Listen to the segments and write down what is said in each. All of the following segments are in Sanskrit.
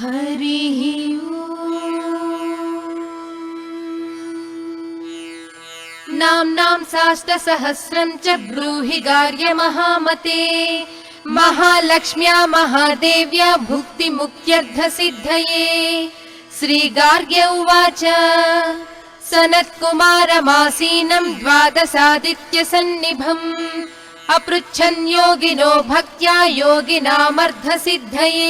हरिः नाम्नां साष्टसहस्रं च ब्रूहि गार्य महामते। महालक्ष्म्या महादेव्या भुक्तिमुक्त्यर्थसिद्धये। श्रीगार्ग्य उवाच सनत्कुमारमासीनं द्वादशादित्यसन्निभम् अपृच्छन् योगिनो भक्त्या योगिनामर्धसिद्धये।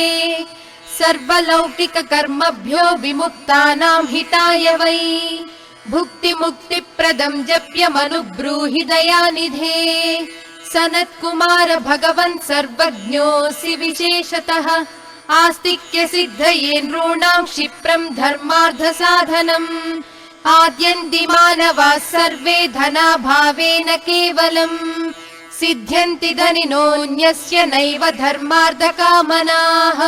सर्वलौकिककर्मभ्यो विमुक्तानां हिताय वै भुक्तिमुक्तिप्रदं जप्यमनुब्रूहि दयानिधे। सनत्कुमार भगवन् सर्वज्ञोऽसि विशेषतः आस्तिक्यसिद्धये नॄणां क्षिप्रं धर्मार्थसाधनम्। आद्यन्तिमानवाः सर्वे धनाभावेन केवलम् सिद्ध्यन्ति धनिनोऽन्यस्य नैव धर्मार्थकामनाः।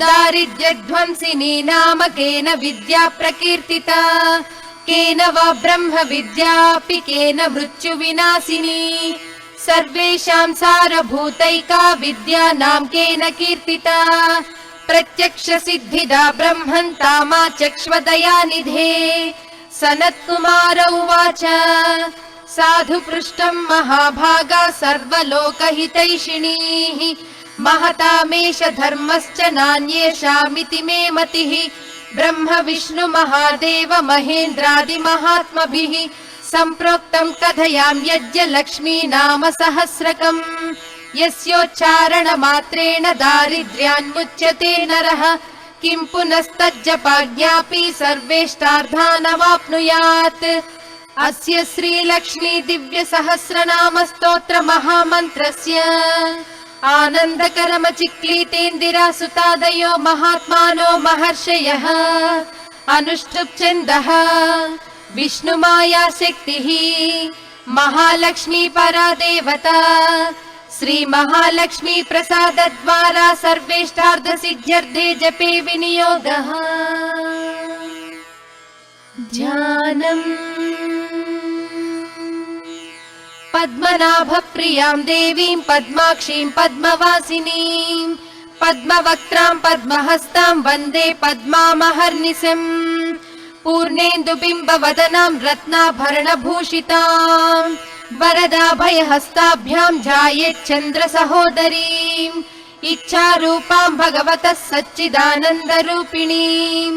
दारिद्र्यध्वंसिनी नाम केन विद्या प्रकीर्तिता केन वा ब्रह्म विद्यापि केन मृत्युविनाशिनी। सर्वेषां सारभूतैका विद्या नाम केन कीर्तिता प्रत्यक्ष सिद्धिदा ब्रह्मन् तामाचक्ष्वदयानिधे। सनत्कुमार उवाच साधु पृष्टं महाभागा सर्वलोकहितैषिणीः महतामेष धर्मश्च नान्येषामिति मे मतिः। ब्रह्म विष्णु महादेव महेन्द्रादिमहात्मभिः सम्प्रोक्तं कथयां यज्ञ लक्ष्मी नाम सहस्रकम्। यस्योच्चारणमात्रेण दारिद्र्यान्मुच्यते नरः किं पुनस्तज्जपाज्ञापि सर्वेष्टार्थानवाप्नुयात्। अस्य श्रीलक्ष्मी दिव्य सहस्रनाम स्तोत्र महामन्त्रस्य आनन्दकरमचिक्लीतेन्दिरा सुतादयो महात्मानो महर्षयः अनुष्ठुप् विष्णुमाया शक्तिः महालक्ष्मी परा देवता। श्री महालक्ष्मी प्रसाद द्वारा सर्वेष्टार्थ सिद्ध्यर्थे जपे विनियोगः। ध्यानम् पद्मनाभ प्रियां देवीं पद्माक्षीं पद्मवासिनीं पद्मवक्त्रां पद्महस्तां वन्दे पद्मामहर्निशम्। पूर्णेन्दुबिम्बवदनां रत्नाभरणभूषितां वरदाभयहस्ताभ्यां ध्यायेच्चन्द्र सहोदरीं। इच्छारूपां भगवतः सच्चिदानन्दरूपिणीं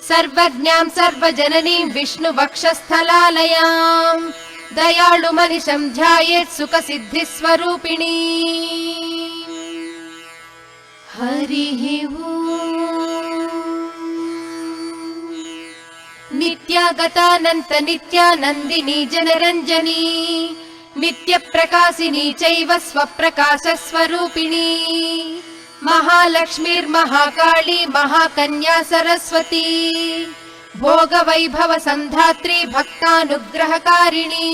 सर्वज्ञां सर्वजननीं विष्णुवक्षस्थलालयां दयाळुमनिशं ध्यायेत् सुखसिद्धिस्वरूपिणी। हरिः नित्यागतानन्त नित्यानन्दिनी जनरञ्जनी नित्यप्रकाशिनी चैव स्वप्रकाशस्वरूपिणी। महालक्ष्मीर्महाकाली महाकन्या सरस्वती भोगवैभव सन्धात्री भक्तानुग्रहकारिणी।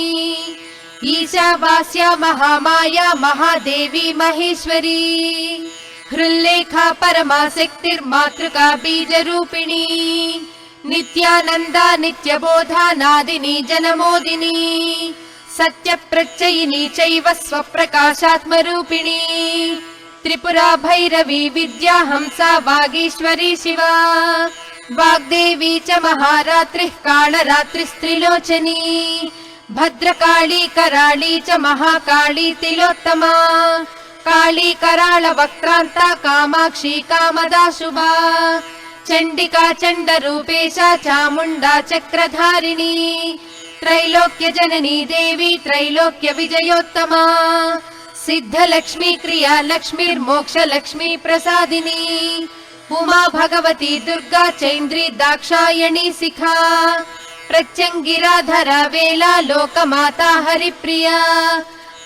ईशावास्या महामाया महादेवी महेश्वरी हृल्लेखा परमाशक्तिर्मातृका बीजरूपिणी। नित्यानन्दा नित्यबोधा नादिनी जनमोदिनी सत्यप्रत्ययिनी चैव स्वप्रकाशात्मरूपिणी। त्रिपुरा भैरवी विद्या हंसा वागीश्वरी शिवा वाग्देवी च महारात्रिः कालरात्रिस्त्रिलोचनी। भद्रकाली कराली च महाकाली तिलोत्तमा काली कराळ वक्त्रान्ता कामाक्षी कामदा शुभा। चण्डिका चण्डरूपेशा चामुण्डा चक्रधारिणी त्रैलोक्य जननी देवी त्रैलोक्य विजयोत्तमा। सिद्धलक्ष्मी क्रिया लक्ष्मीर्मोक्षलक्ष्मी प्रसादिनी उमा भगवती दुर्गा चैन्द्री दाक्षायणी शिखा प्रत्यङ्गिराधरा वेला लोकमाता हरिप्रिया।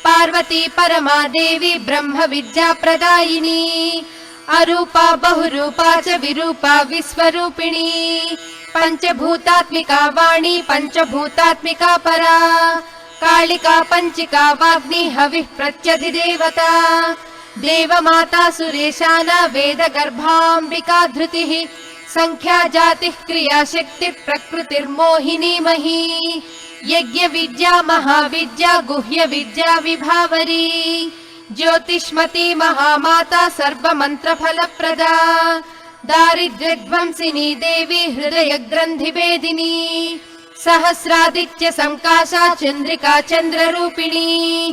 पार्वती परमा देवी ब्रह्म विद्या प्रदायिनी अरूपा बहुरूपा च विरूपा विश्वरूपिणी। पंचभूतात्मिका वाणी पंचभूतात्मिका परा कालिका पंचिका वाग्नि हविः प्रत्यधिदेवता। देवमाता सुरेशाना वेद गर्भाम्बिका धृतिः संख्या जातिः क्रिया शक्तिः प्रकृतिर्मोहिनी मही। यज्ञ विद्या महाविद्या गुह्य विद्या विभावरी ज्योतिष्मती महामाता सर्वमंत्र फलप्रदा। दारिद्र्यध्वंसिनी देवी हृदय ग्रन्थिभेदिनी सहस्रादित्य संकाशा चंद्रिका चंद्ररूपिणी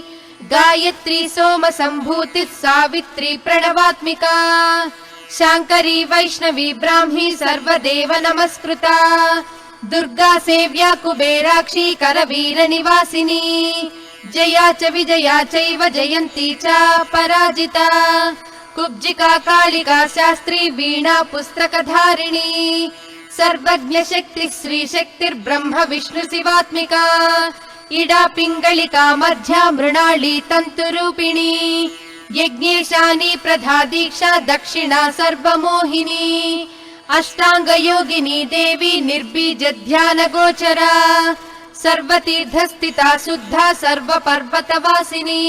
गायत्री सोम संभूति सावित्री प्रणवात्मिका शांकरी वैष्णवी ब्राह्मी सर्वदेव नमस्कृता दुर्गा सेव्या कुबेराक्षी करवीर निवासिनी जया च विजया चैव जयंती च पराजिता कुब्जिका कालिका शास्त्री वीणा पुस्तकधारिणी सर्वज्ञ शक्ति श्री शक्तिर्ब्रह्म विष्णु शिवात्मिका इडा पिंगलिका मध्या मृणाली तंतुरूपिणी यज्ञेशानी प्रधा दीक्षा दक्षिणा सर्वमोहिनी अष्टांग योगिनी देवी निर्बीज ध्यान गोचरा सर्वतीर्थस्थिता शुद्धा सर्व पर्वतवासिनी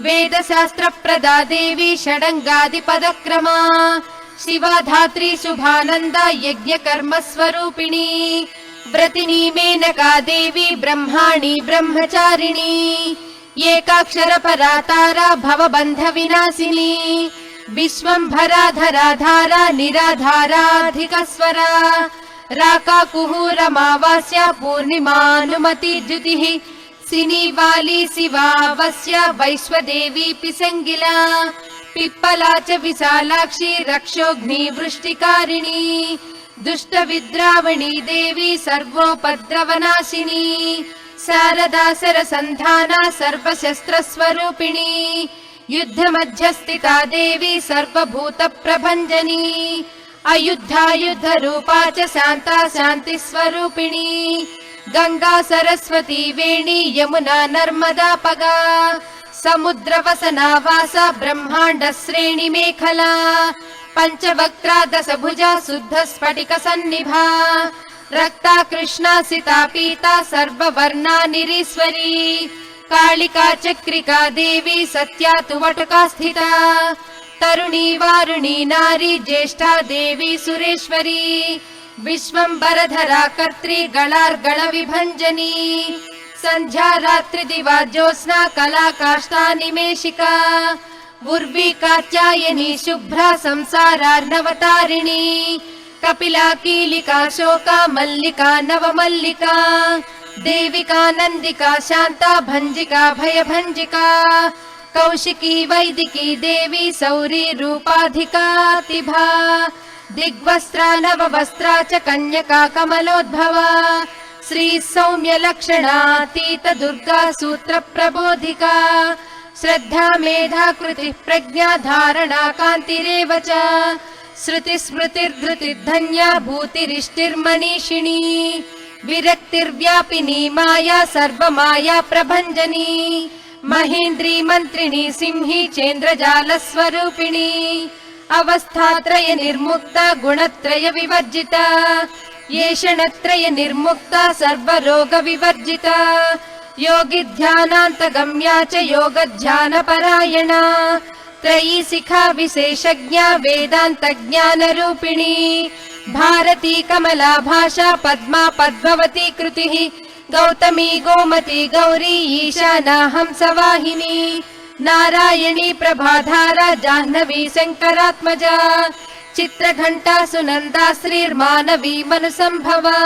वेद शास्त्र प्रदा देवी षडंगादि पदक्रमा शिवा धात्री शुभानंदा यज्ञ कर्म स्वरूपिणी व्रतिनी मेनका देवी ब्रह्माणी ब्रह्मचारिणी एकाक्षर परातारा भवबंध विनाशिनी विश्वंभरा धरा धारा निराधाराधिक स्वरा राका कुहूरमावास्या पूर्णिमानुमति द्युतिः सिनीवाली शिवावस्या वैश्वदेवी पिसंगिला पिप्पला च विशालाक्षी रक्षोग्नि वृष्टिकारिणी दुष्ट विद्रावणी देवी सर्वोपद्रवनाशिनी शारदा सरसंधाना सर्वशस्त्र स्वरूपिणी युद्ध मध्यस्थिता देवी सर्वभूत प्रभंजनी अयुद्धा युद्ध रूपा च शांता शांति स्वरूपिणी गंगा सरस्वती वेणी यमुना नर्मदा पगा समुद्र वसना वासा ब्रह्मांड श्रेणी मेखला पंचवक्त्रा दश भुजा शुद्ध स्फटिक सन्निभा रक्ता कृष्णा सीता पीता सर्ववर्णा निरीश्वरी कालिका चक्रिका देवी सत्या तु वटका स्थिता तरुणी वारुणी नारी ज्येष्ठा देवी सुरेश्वरी विश्वंबरधरा कर्त्री गणार्गण विभंजनी संध्या रात्रि दिवा ज्योत्स्ना कला काष्ठा निमेशिका उर्वी कात्यायनी शुभ्रा संसारार्णवतारिणी कपिला कीलिका शोका मल्लिका नवमल्लिका देविका नंदिका शांता भंजिका भयभंजिका कौशिकी वैदिकी देवी सौरी रूपाधिका तिभा दिग्वस्त्रा नववस्त्रा च कन्यका कमलोद्भवा श्री सौम्य लक्षणातीत दुर्गा सूत्र प्रबोधिका श्रद्धा मेधा कृति प्रज्ञा धारणा कांतिरेव च श्रुति स्मृतिर्धृतिर्धन्या भूतिरिष्टिर्मनीषिणी विरक्तिर्व्यापिनी माया सर्वमाया प्रभंजनी महेन्द्री मंत्रिणी सिंही चेन्द्रजाल स्वरूपिणी अवस्थात्रय निर्मुक्ता गुणत्रय विवर्जिता येषणत्रय निर्मुक्ता सर्वरोग विवर्जिता योगी ध्यानान्तगम्या च योग ध्यान परायणा त्रयी शिखा विशेषज्ञा वेदांत ज्ञान रूपिणी भारती कमला भाषा पद्मा पद्मवती कृतिः गौतमी गोमती गौरी ईशाना हंसवाहिनी नारायणी प्रभाधारा जाह्नवी शंकरात्मजा चित्रघंटा सुनंदा श्रीर्मानवी मनुसंभवा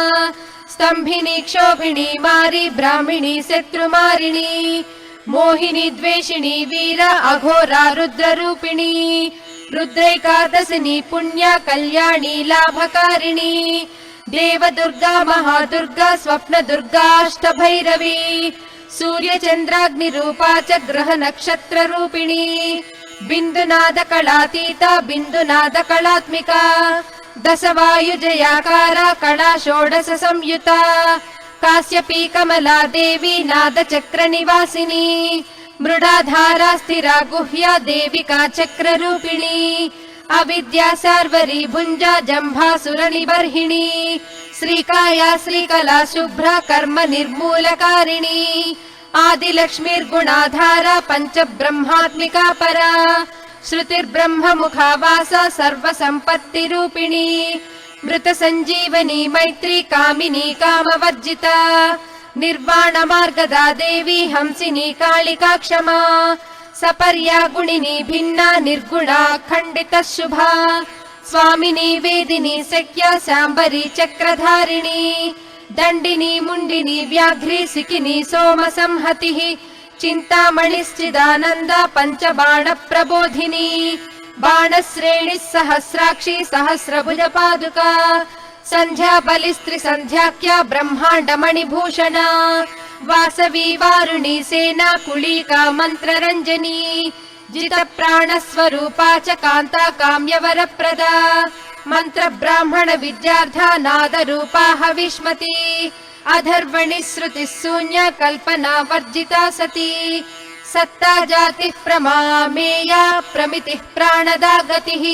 स्तंभिनी क्षोभिणी मारी ब्राह्मिणी शत्रुमारिणी मोहिनी द्वेषिणी वीरा अघोरा रुद्र रूपिणी रुद्रैकादशिनी पुण्या कल्याणी लाभकारिणी देव दुर्गा महादुर्गा स्वप्न दुर्गा अष्टभैरवी सूर्य चंद्राग्नि रूपा च ग्रह नक्षत्र रूपिणी बिंदुनाद कलातीता बिंदुनाद कलात्मिका दश वायुजयाकारा कला षोडश संयुता काश्यपी कमला देवी नाद चक्र निवासिनी मृडाधारा स्थिरा गुह्या देविका चक्र रूपिणी अविद्या सार्वरी भुंजा जंभासुर निबर्हिणी श्रीकाया श्रीकला शुभ्रा कर्म निर्मूलकारिणी आदिलक्ष्मीर्गुणाधारा पंच ब्रह्मात्मिका परा श्रुतिर्ब्रह्म मुखावासा सर्व संपत्ति रूपिणी मृत संजीवनी मैत्री कामिनी कामवर्जिता निर्वाण मार्गदा देवी हंसिनी कालिका क्षमा सपर्या गुणिनी भिन्ना निर्गुणा खंडित शुभा स्वामिनी वेदिनी शक्या शाम्बरी चक्रधारिणी दण्डिनी मुण्डिनी व्याघ्री सिकिनी सोम संहतिः चिन्तामणिश्चिदानन्द पञ्चबाण प्रबोधिनी बाणश्रेणिः सहस्राक्षी सहस्रभुज पादुका संध्या बलिस्त्रि संध्याख्या ब्रह्माण्ड मणिभूषणा वासवी वारुणी सेना कुलीका मन्त्ररञ्जनी जित प्राणस्वरूपा च कान्ता काम्यवरप्रदा मंत्र ब्राह्मण विद्यार्था नाद रूपा हविष्मती अधर्वणि श्रुति शून्य कल्पना वर्जिता सती सत्ता जाति प्रमामेया प्रमितिः प्राणदा गतिः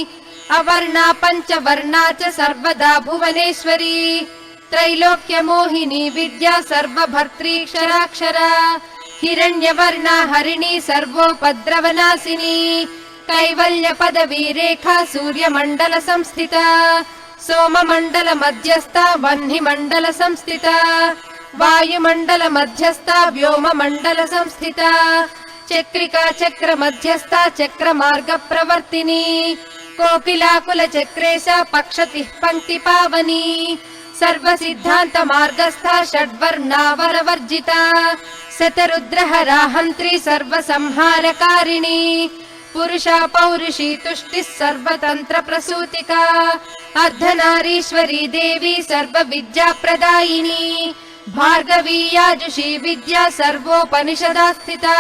अवर्णा पंचवर्णा च सर्वदा भुवनेश्वरी त्रैलोक्य मोहिनी विद्या सर्वभर्त्रीक्षराक्षरा हिरण्यवर्णा हरिणी सर्वोपद्रवनाशिनी कैवल्य पदवी रेखा सूर्यमण्डल संस्थिता सोममण्डल मध्यस्था वह्निमण्डल संस्थिता वायुमण्डल मध्यस्था व्योममण्डल संस्थिता चक्रिका चक्र मध्यस्था चक्र मार्ग प्रवर्तिनी कोकिलाकुल चक्रेशा पक्षतिः पंक्ति पावनी सर्व सिद्धांत मार्गस्था षड्वर्णावर वर्जिता शतरुद्रहरा हंत्री सर्व संहारकारिणी पुरुषा पौरुषी तुष्टिः सर्वतंत्र प्रसूतिका अर्धनारीश्वरी देवी सर्व विद्या प्रदायिनी भार्गवी याजुषी विद्या सर्वोपनिषदा स्थिता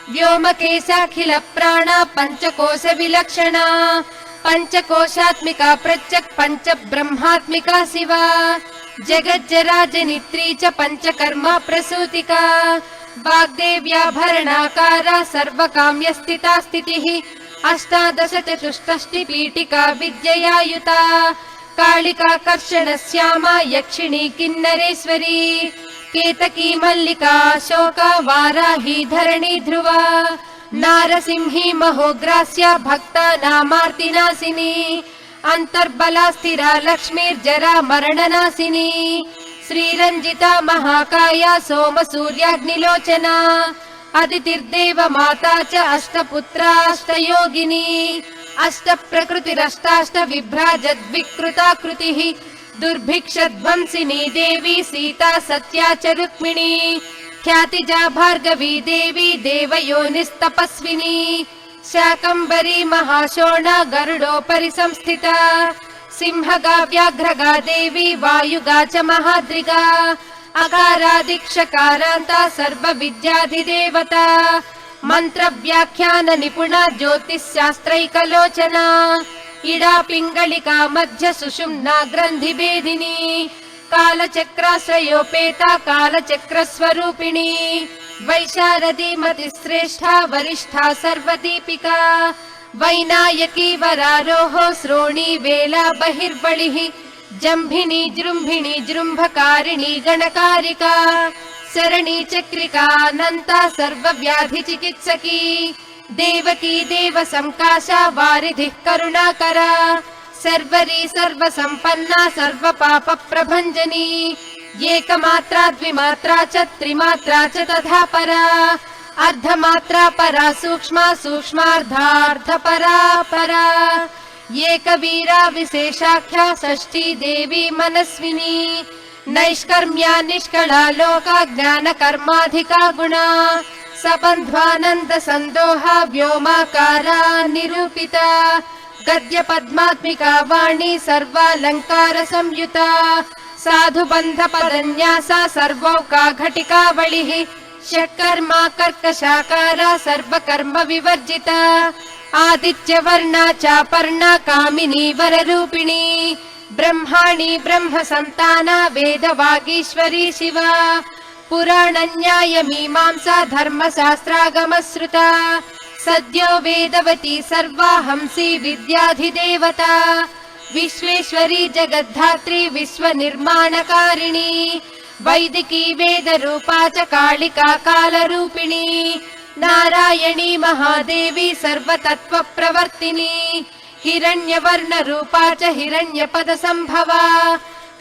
व्योमकेशाखिल प्राणा पंचकोश विलक्षणा पंचकोशात्मिका प्रत्यक पंच ब्रह्मात्मिका शिवा जगज्जराजनित्री च पंचकर्मा प्रसूतिका वाग्देव्याभरणाकारा सर्वकाम्य स्थिता स्थितिः अष्टादश चतुष्षष्टि पीठिका विद्ययायुता कालिका कर्षण श्यामा यक्षिणी किन्नरेश्वरी केतकी मल्लिका शोका वाराही धरणी ध्रुवा नारसिंही महोग्रास्या भक्ता नामार्तिनाशिनी अंतर्बला स्थिरा लक्ष्मीर्जरा मरणनाशिनी श्रीरंजिता महाकाया सोम सूर्याग्निलोचना अदितिर्देव माता च अष्टपुत्राष्टयोगिनी अष्ट प्रकृतिरष्टाष्ट विभ्राजद्विकृताकृतिः दुर्भिक्षध्वंसिनी देवी सीता सत्या च रुक्मिणी ख्यातिजा भार्गवी देवी देवयोनिस्तपस्विनी शाकंबरी महाशोणा गरुडोपरि संस्थिता सिंहगा व्याघ्रगा देवी वायुगा च महाद्रिगा अकारादिक्षकारान्ता सर्व विद्याधिदेवता मंत्र व्याख्यान निपुणा ज्योतिषशास्त्रैकलोचना इडा पिंगलिका मध्य सुषुम्ना ग्रंथि भेदिनी कालचक्राश्रयोपेता कालचक्र स्वरूपिणी वैशारदी मतिश्रेष्ठा वरिष्ठा सर्वदीपिका वैनायकी वरारोहो श्रोणी वेला बहिर्बलिः जम्भिनी जृम्भिणी जृम्भकारिणी गणकारिका शरणी चक्रिकानन्ता सर्वव्याधि चिकित्सकी देवकी देव संकाशा वारिधिः करुणाकरा सर्वरी सर्व संपन्ना सर्व पाप प्रभंजनी एकमात्रा द्विमात्रा च त्रिमात्रा च तथा परा अर्धमात्रा परा सूक्ष्मा सूक्ष्मार्धार्ध परा परा एकवीरा विशेषाख्या षष्ठी देवी मनस्विनी नैष्कर्म्या निष्कला लोका ज्ञान कर्माधिका गुणा सबन्ध्वानंद संदोहा व्योमाकारा निरूपिता गद्य पद्मात्मिका वाणी सर्वालंकार संयुता साधु बंध पदन्यासा सर्वौका घटिका वलिः षट्कर्मा कर्कशाकारा सर्वकर्म विवर्जिता आदित्य वर्णा चापर्णा कामिनी वररूपिणी ब्रह्माणी ब्रह्म संताना वेद वागीश्वरी शिवा पुराण न्याय मीमांसा धर्म शास्त्रागम श्रुता सद्यो वेदवती सर्वा हंसी विद्याधिदेवता विश्वेश्वरी जगद्धात्री विश्व निर्माणकारिणी वैदिकी वेद रूपा च कालिका काल रूपिणी नारायणी महादेवी सर्वतत्व प्रवर्तिनी हिरण्यवर्ण रूपा च हिरण्यपद संभवा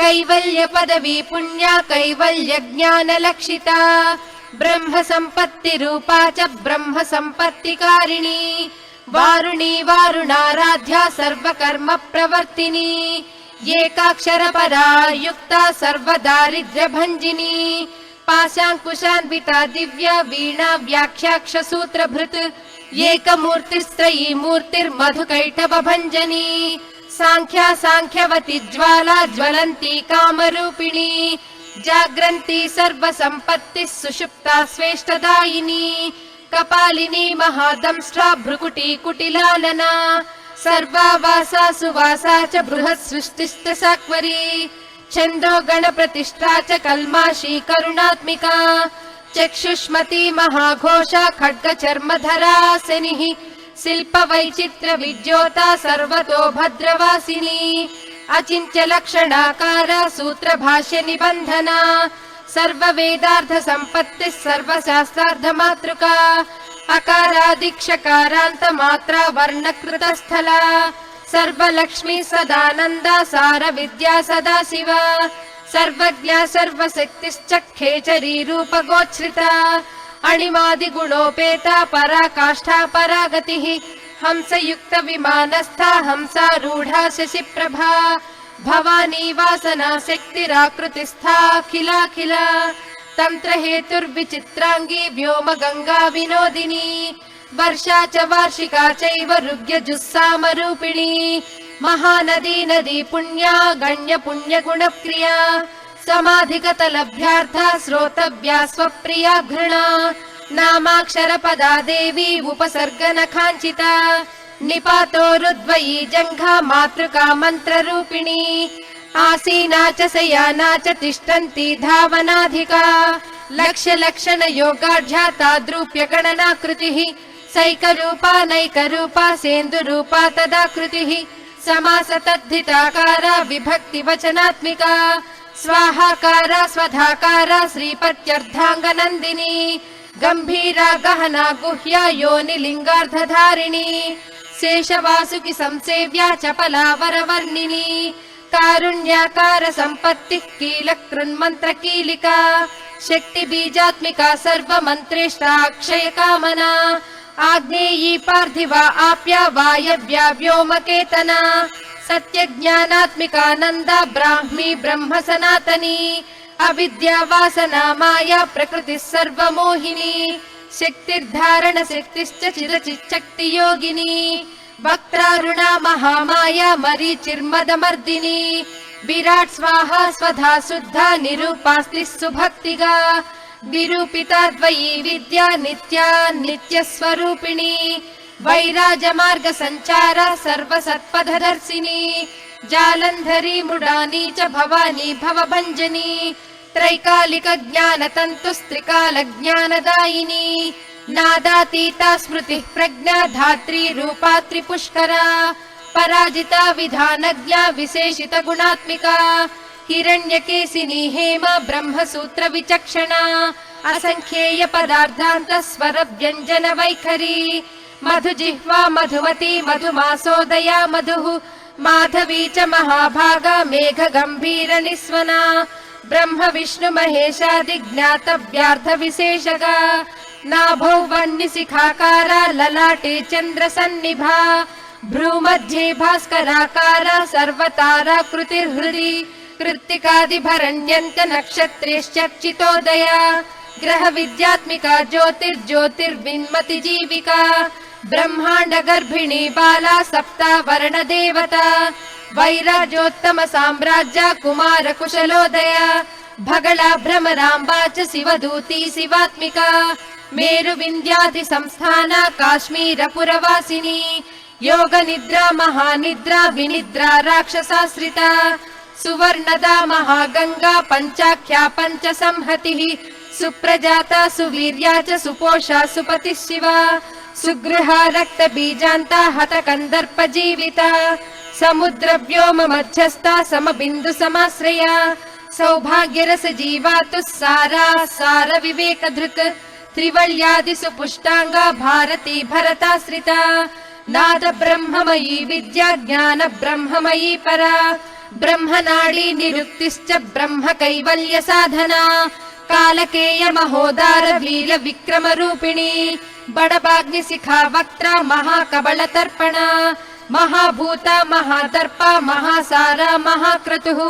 कैवल्य पदवी पुण्या कैवल्य ज्ञान लक्षिता ब्रह्म संपत्ति रूपा च ब्रह्म संपत्तिकारिणी वारुणी वारुणाराध्या सर्वकर्म प्रवर्तिनी एकाक्षरपरा युक्ता सर्वदारिद्र्यभञ्जिनी पाशाङ्कुशान्विता दिव्या वीणा व्याख्याक्षसूत्रभृत् एकमूर्तिस्त्रयी मूर्तिर्मधुकैटभञ्जनी साङ्ख्या साङ्ख्यवती ज्वाला ज्वलन्ती कामरूपिणी जाग्रन्ती सर्वसम्पत्तिः सुषुप्ता स्वेष्टदायिनी कपालिनी महादंष्ट्रा भ्रुकुटी कुटिलालना सर्वावासा सुवासा च बृहत् सृष्टिश्च साक्वरी छन्दो गणप्रतिष्ठा च कल्माशी करुणात्मिका चक्षुष्मती महाघोषा खड्गचर्मधरासिनिः शिल्पवैचित्र विद्योता सर्वतो भद्रवासिनी अचिन्त्य लक्षणाकारा सूत्रभाष्य निबन्धना सर्ववेदार्थ सम्पत्तिः सर्वशास्त्रार्धमातृका अकारादिक्षकारान्त मात्रा वर्णकृतस्थला सर्वलक्ष्मी सदानन्दा सार विद्या सदा शिवा सर्वज्ञा सर्वशक्तिश्च खेचरी रूपगोच्छ्रिता अणिमादिगुणोपेता पराकाष्ठा परागतिः हंसयुक्त विमानस्था हंसारूढा शशिप्रभा भवानी वासना शक्तिराकृतिस्थाखिलाखिला तंत्र हेतुर्विचित्रांगी व्योम गंगा विनोदिनी वर्षा च वार्षिका चैव ऋग्यजुस्सामरूपिणी महानदी नदी पुण्या गण्य पुण्य गुणप्रिया समाधिगतलभ्यार्था श्रोतव्या स्वप्रिया घृणा नामाक्षर पदा देवी उपसर्गनखाञ्चिता निपातोरुद्वयी जङ्घा मातृका मन्त्ररूपिणी आसीना च शयाना च तिष्ठन्ती धावनाधिका लक्ष्य लक्षण योगाढ्या ताद्रूप्य गणनाकृतिः सैकरूपा नैकरूपा सेन्दुरूपा तदाकृतिः समास तद्धिताकारा विभक्ति वचनात्मिका स्वाहाकारा स्वधाकारा श्रीपत्यर्थाङ्गनन्दिनी गम्भीरा गहना गुह्या योनिलिङ्गार्धधारिणी शेषवासुकि संसेव्या चपला वरवर्णिनी कारुण्याकार सम्पत्तिः कीलकृन्मन्त्र कीलिका शक्ति बीजात्मिका सर्वमन्त्रेष्टा अक्षय कामना आग्नेयी पार्थिवा आप्या वायव्या व्योमकेतना सत्यज्ञानात्मिकानन्दा ब्राह्मी ब्रह्म सनातनी अविद्या वासना माया प्रकृतिः सर्वमोहिनी शक्तिर्धारण शक्तिश्च चिरचिच्छक्ति योगिनी वक्त्रारुणा महामाया मरीचिर्मदमर्दिनी विराट स्वाहा स्वधा शुद्धा निरूपास्ति सुभक्तिगा निरूपिता द्वयी विद्या नित्या नित्यस्वरूपिणी वैराजमार्ग संचारा सर्वसत्पथदर्शिनी जालन्धरी मृडानी च भवानी भवभञ्जनी त्रैकालिक ज्ञानतन्तुस्त्रिकाल ज्ञानदायिनी नादातीता स्मृतिः प्रज्ञा धात्री रूपा त्रिपुष्करा पराजिता विधानज्ञा विशेषित गुणात्मिका हिरण्यकेशिनी हेमा ब्रह्मसूत्र विचक्षणा असंख्येय पदार्थान्त स्वर व्यञ्जन वैखरी मधुजिह्वा मधुमती मधुमासोदया मधुः माधवी च महाभागा मेघ गंभीर निस्वना ब्रह्म विष्णु महेशादि ज्ञातव्यार्थ विशेषगा नाभौ वह्निशिखाकारा ललाटे चंद्र सन्निभा भ्रूमध्ये भास्कराकारा सर्वताराकृतिर्हृदि कृत्तिकादिभरण्यन्त नक्षत्रेश्चर्चितोदया ग्रह विद्यात्मिका ज्योतिर्ज्योतिर्विन्मति जीविका ब्रह्मांड गर्भिणी बाला सप्तावर्ण देवता वैराजोत्तम साम्राज्य कुमार कुशलोदया भगला भ्रमराम्बा च शिवदूती शिवात्मिका मेरु विन्ध्यादि संस्थाना काश्मीर पुरवासिनी योग निद्रा महानिद्रा विनिद्रा राक्षसाश्रिता सुवर्णदा महागंगा पंचाख्या पंच संहतिः सुप्रजाता सुवीर्या च सुपोषा सुपतिः शिवा सुगृहा रक्त बीजान्ता हत कंदर्प जीविता समुद्र व्योम मध्यस्था समबिंदु समाश्रया सौभाग्य रस जीवातु सारा सार विवेक धृत त्रिवल्यादि सुपुष्टांगा भारती भरताश्रिता नाद ब्रह्ममयी विद्या ज्ञान ब्रह्ममयी परा ब्रह्मनाडी निरुक्तिश्च ब्रह्म कैवल्य साधना कालकेय महोदार वीर विक्रम रूपिणी बडबाग्नि शिखा वक्त्र महाकबल तर्पण महाभूत महादर्प महासारा महाक्रतुः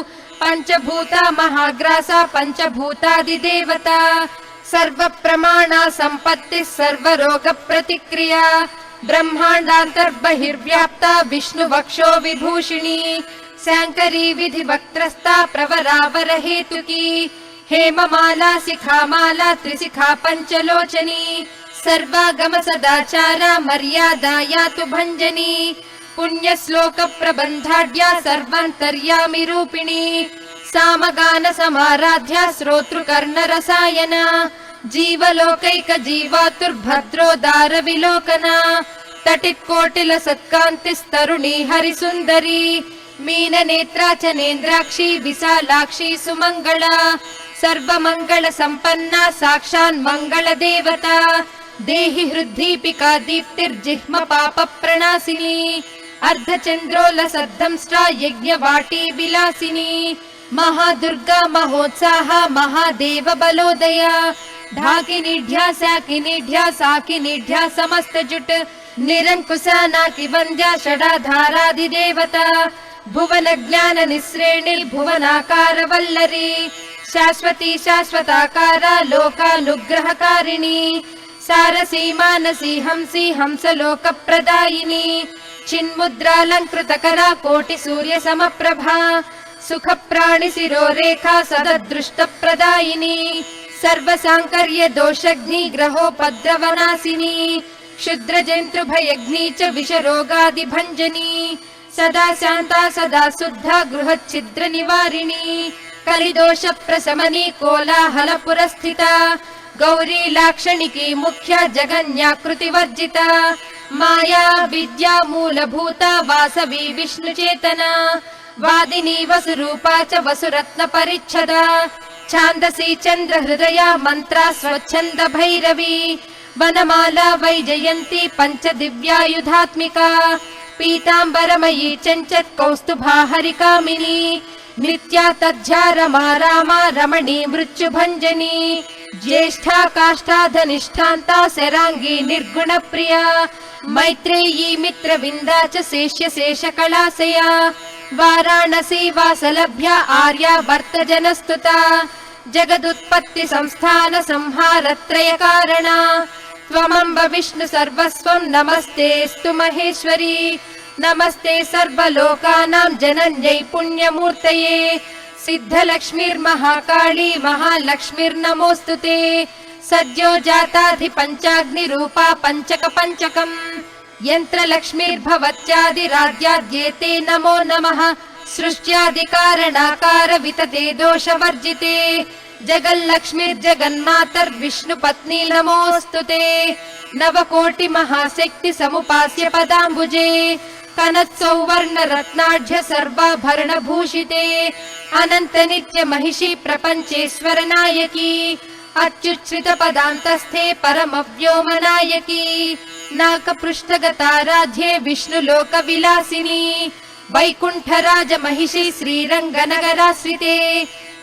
पंचभूत महाग्रास पंचभूतादिदेवता सर्व प्रमाण संपत्ति सर्व रोग प्रतिक्रिया ब्रह्मांडांतर्बहिर्व्याप्ता विष्णु वक्षो विभूषिणी शंकरी विधि वक्त्रस्था प्रवरावर हेतुकी हेममाला शिखामाला त्रिशिखा पंचलोचनी सर्वागम सदाचार मर्यादा यातु भंजनी पुण्य श्लोक प्रबंधाढ्या सर्वांतर्यामि रूपिणी सामगान समाराध्या श्रोतृकर्ण रसायन जीवलोकैक जीवातुर्भद्रोदार विलोकना तटित्कोटिल सत्कान्तिस्तरुणी हरिसुन्दरी मीन नेत्रा च नेन्द्राक्षी विशालाक्षी सुमंगला सर्वमंगल संपन्ना साक्षान् मंगल देवता देहि हृद्दीपिका दीप्तिर्जिह्म पाप प्रणासिनी अर्धचंद्रोलसद्धंष्ट्रा यज्ञवाटी विलासिनी महादुर्गा महोत्साह महादेव बलोदया ढाकिनीढ्या साकिनीढ्या साकिनीढ्या समस्त जुट निरंकुशा नाकिवन्द्या षडाधाराधिदेवता भुवन ज्ञान निःश्रेणिल् भुवनाकार वल्लरी शाश्वती शाश्वताकारा लोकानुग्रहकारिणी सारसी मानसी हंसी हंस लोक प्रदायिनी चिन्मुद्रालंकृतकरा कोटि सूर्य समप्रभा सुख प्राणि शिरोरेखा सददृष्ट प्रदायिनी सर्व सांकर्य दोषग्नि ग्रहोपद्रवनाशिनी क्षुद्र जंतु भयग्नि च विष रोगादि भंजनी सदा शांता सदा शुद्धा गृहच्छिद्र निवारिणी कलिदोष प्रशमनी कोलाहल पुरस्थिता गौरी लाक्षणिकी मुख्य जगन्याकृति वर्जिता माया विद्या मूलभूता वासवी विष्णु चेतना वादिनी वसुरूपा च वसुरत्न परिच्छदा छान्दसी चंद्र हृदया मंत्रा स्वच्छंद भैरवी वनमाला वैजयंती पंच दिव्यायुधात्मिका पीतांबरमयी चंचत् कौस्तुभा हरिकामिनी नित्या तज्जा रमा रामा रमणी मृत्यु भंजनी ज्येष्ठा काष्ठा धनिष्ठान्ता शरांगी निर्गुण प्रिया मैत्रेयी मित्र विंदा च शेष्य शेष कलासया वाराणसी वासलभ्या आर्या वर्तजनस्तुता जगदुत्पत्ति संस्थान संहारत्रय कारणा त्वमम्ब विष्णु सर्वस्वं नमस्तेस्तु महेश्वरी नमस्ते सर्वलोकानां जनन्यै पुण्यमूर्तये सिद्धलक्ष्मीर्महाकाली महालक्ष्मीर्नमोस्तुते सद्यो जाताधि पंचाग्निरूपा पंचक पंचकम् यन्त्रलक्ष्मीर्भवत्यादिराद्याद्येते नमो नमः सृष्ट्यादिकारणाकार वितते दोषवर्जिते जगल्लक्ष्मीर्जगन्मातर्विष्णुपत्नी नमोऽस्तुते नवकोटि महाशक्ति समुपास्य पदाम्बुजे कनत्सौवर्ण रत्नाढ्य सर्वाभरण भूषिते अनंत नित्य महिषी प्रपंचेश्वर नायकी अच्युच्छ्रित पदान्तस्थे परम व्योम नायकी नाकपृष्ठगताराध्ये विष्णु लोक विलासिनी वैकुंठराज महिषी श्रीरंगनगराश्रिते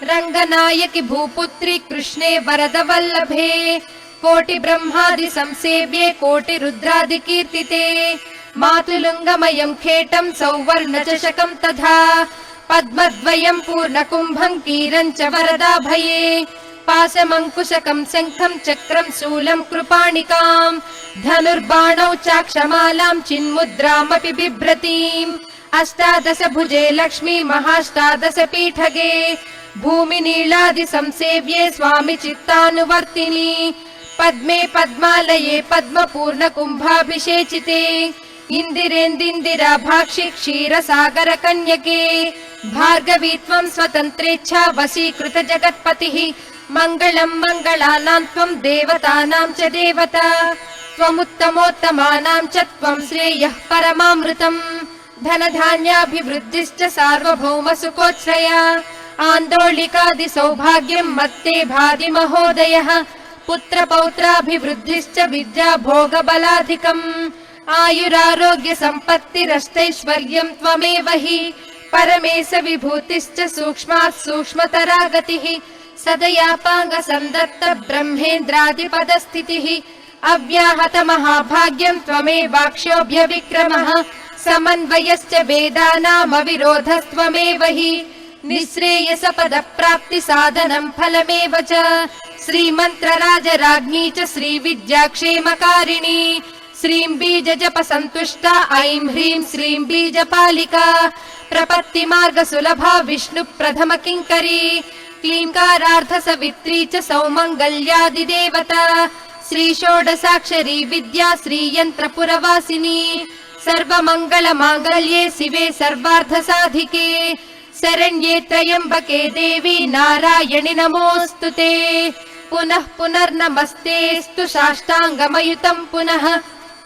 रंगनायकी भूपुत्री कृष्णे वरद वल्लभे कोटि ब्रह्मादि संसेव्ये कोटि रुद्रादि कीर्तिते मातुलुंगमयं खेटं सौवर्ण चषकं तथा पद्मद्वयं पूर्णकुंभं कीरं च वरदाभये पाशमंकुशकं शंखं चक्रं शूलं कृपाणिकां धनुर्बाणौ चाक्षमालां चिन्मुद्रामपि बिभ्रतीम् अष्टादश भुजे लक्ष्मी महाष्टादश पीठगे भूमि नीलादि संसेव्ये स्वामी चित्तानुवर्तिनी पद्मे पद्मालये पद्म पूर्ण कुंभाभिषेचिते इंदिरेंदिरा भाक्षि क्षीर सागर कन्यके भार्गवी त्वं स्वतंत्रेच्छा वशीकृत जगत्पतिः मंगलम मंगलानां त्वं देवतानां च देवता त्वमुत्तमोत्तमानां च त्वं श्रेयः परमामृतम् धन धान्याभिवृद्धिश्च सार्वभौम सुखोच्छ्रया आन्दोलिकादि सौभाग्यं मत्ते भाति महोदयः पुत्र पौत्राभिवृद्धिश्च विद्या भोग बलाधिकम् आयुरारोग्य सम्पत्तिरष्टैश्वर्यं त्वमेव हि परमेश विभूतिश्च सूक्ष्मात् सूक्ष्मतरा गतिः सदयापांग संदत्त ब्रह्मेन्द्रादिपदस्थितिः अव्याहत महाभाग्यं त्वमेवाक्षोभ्य विक्रमः समन्वयश्च वेदानामविरोधस्त्वमेव हि निःश्रेयसपद प्राप्ति साधनं फलमेव च श्रीमन्त्रराजराज्ञी च श्रीविद्याक्षेमकारिणी श्रीं बीजजप सन्तुष्टा ऐं ह्रीं श्रीं बीजपालिका प्रपत्तिमार्गसुलभा विष्णुप्रथम किङ्करी क्लीङ्कारार्थ सवित्री च सौमङ्गल्यादिदेवता श्रीषोडशाक्षरी विद्या श्रीयन्त्रपुरवासिनी सर्वमङ्गलमाङ्गल्ये शिवे सर्वार्थसाधिके शरण्ये त्र्यम्बके देवी नारायणि नमोऽस्तुते पुनः पुनर्नमस्तेऽस्तु साष्टाङ्गमयुतं पुनः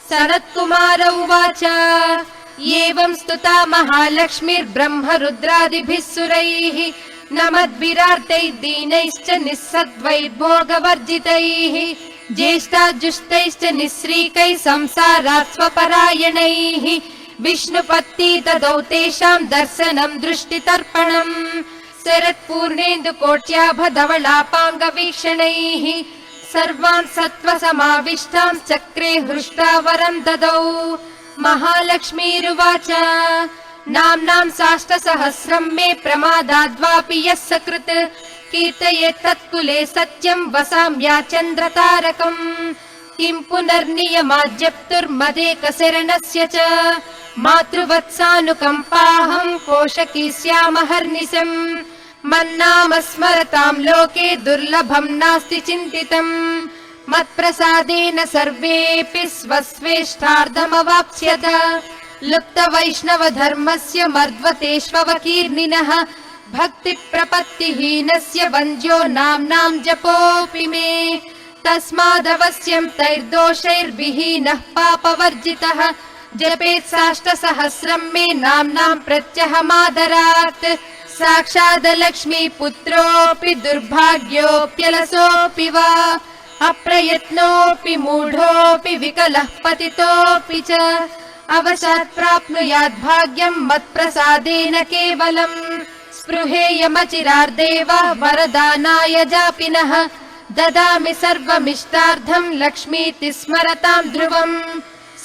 सनत्कुमार उवाच एवं स्तुता महालक्ष्मीर्ब्रह्म रुद्रादिभिः सुरैः नमद्भिरार्तैः दीनैश्च निःसद्वैर्भोगवर्जितैः ज्येष्ठाजुष्टैश्च निःश्रीकैः संसारात् स्वपरायणैः विष्णुपत्नी ददौ तेषां दर्शनं दृष्टितर्पणम् शरत्पूर्णेन्दुकोट्याभधवलापाङ्गवीक्षणैः सर्वान् सत्त्वसमाविष्टां चक्रे हृष्टा वरं ददौ महालक्ष्मीरुवाच नाम्नां साष्टसहस्रं मे प्रमादाद्वापि यः सकृत् कीर्तयेत् तत्कुले सत्यं वसाम्या चन्द्रतारकम् किं पुनर्नियमाज्जप्तुर्मदेकशरणस्य च मातृवत्सानुकम्पाहं पोषकी स्यामहर्निशम् मन्नाम स्मरतां लोके दुर्लभं नास्ति चिन्तितम् मत्प्रसादेन सर्वेऽपि स्वस्वेष्टार्धमवाप्स्यत लुप्तवैष्णवधर्मस्य मर्द्वतेष्वकीर्णिनः भक्तिप्रपत्तिहीनस्य वन्द्यो नाम्नां जपोऽपि मे तस्मादवश्यं तैर्दोषैर्विहीनः पापवर्जितः जपेत् साष्टसहस्रं मे नाम्नां प्रत्यहमादरात् साक्षादलक्ष्मी पुत्रोऽपि दुर्भाग्योऽप्यलसोऽपि वा अप्रयत्नोऽपि मूढोऽपि विकलः पतितोऽपि च अवशात् प्राप्नुयात् भाग्यं मत्प्रसादेन केवलम् स्पृहेयमचिरार्देव वरदानाय जापिनः ददामि सर्वमिष्टार्थं लक्ष्मीति स्मरतां ध्रुवम्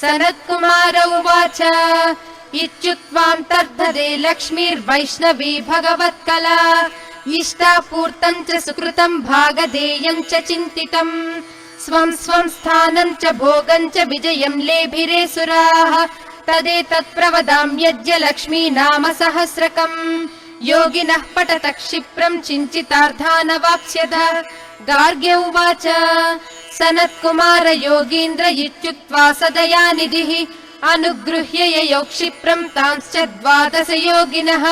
सनत्कुमार उवाच इत्युक्त्वां तर्धदे लक्ष्मीर्वैष्णवी भगवत्कला इष्टापूर्तं च सुकृतं भागधेयं च चिन्तितम् स्वं स्वं स्थानं च भोगं च विजयं लेभिरे सुराः तदेतत् प्रवदाम्यज्य लक्ष्मी नाम सहस्रकम् योगिनः पठत क्षिप्रं चिञ्चितार्थानवाप्स्यत गार्ग्य उवाच सनत्कुमार योगीन्द्र इत्युक्त्वा सदयानिधिः अनुगृह्य ययौ क्षिप्रं तांश्च द्वादश योगिनः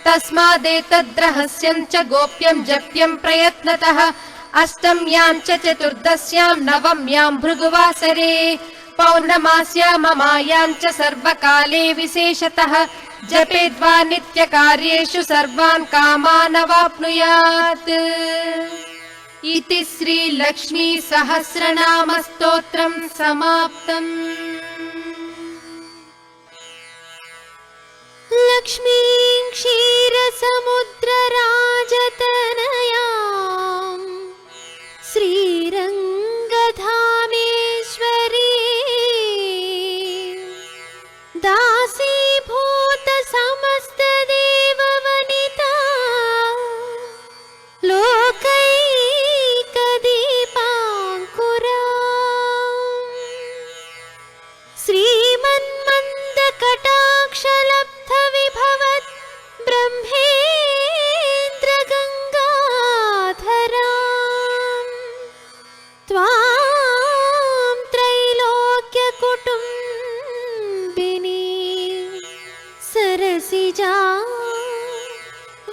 तस्मादेतद्रहस्यं च गोप्यं जप्यं प्रयत्नतः अष्टम्यां च चतुर्दश्यां नवम्यां भृगुवासरे पौर्णमास्यां ममायां च सर्वकाले विशेषतः जपेद्वा नित्यकार्येषु सर्वान् कामान् अवाप्नुयात् इति श्रीलक्ष्मी सहस्रनाम स्तोत्रं समाप्तम्। लक्ष्मीं क्षीरसमुद्रराजतनयां श्रीरङ्गधामेश्वरी दासीभूत समस्तदेववनिता लोकैकदीपाङ्कुरा श्रीमन्मन्दकटाक्षलब्धविभवत् ब्रह्मेन्द्र गङ्गाधरा त्वां त्रैलोक्यकुटुम्बिनी सरसिजा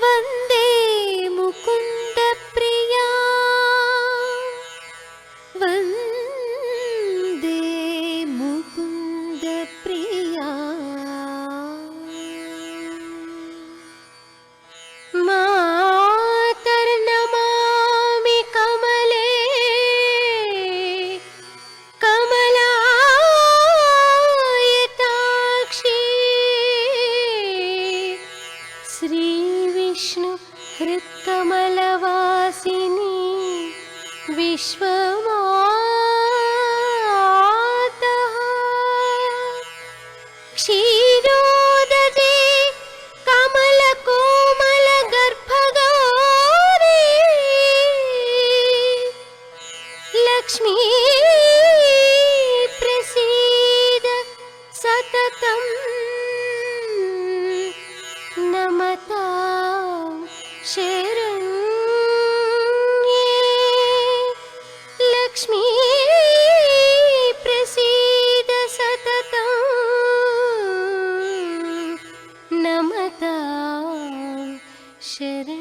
वन्दे मुकुन्दप्रिया वन्दे मुकुन्दप्रिया मातर्नमामि कमले कमलायताक्षी श्रीविष्णु हृत्कमलवासिनी विश्वमातः क्षीरोदजे कमलकोमलगर्भगौरी लक्ष्मी प्रसीद सततं नमतां शरण्ये लक्ष्मी प्रसीद सततं नमतां शरण्ये।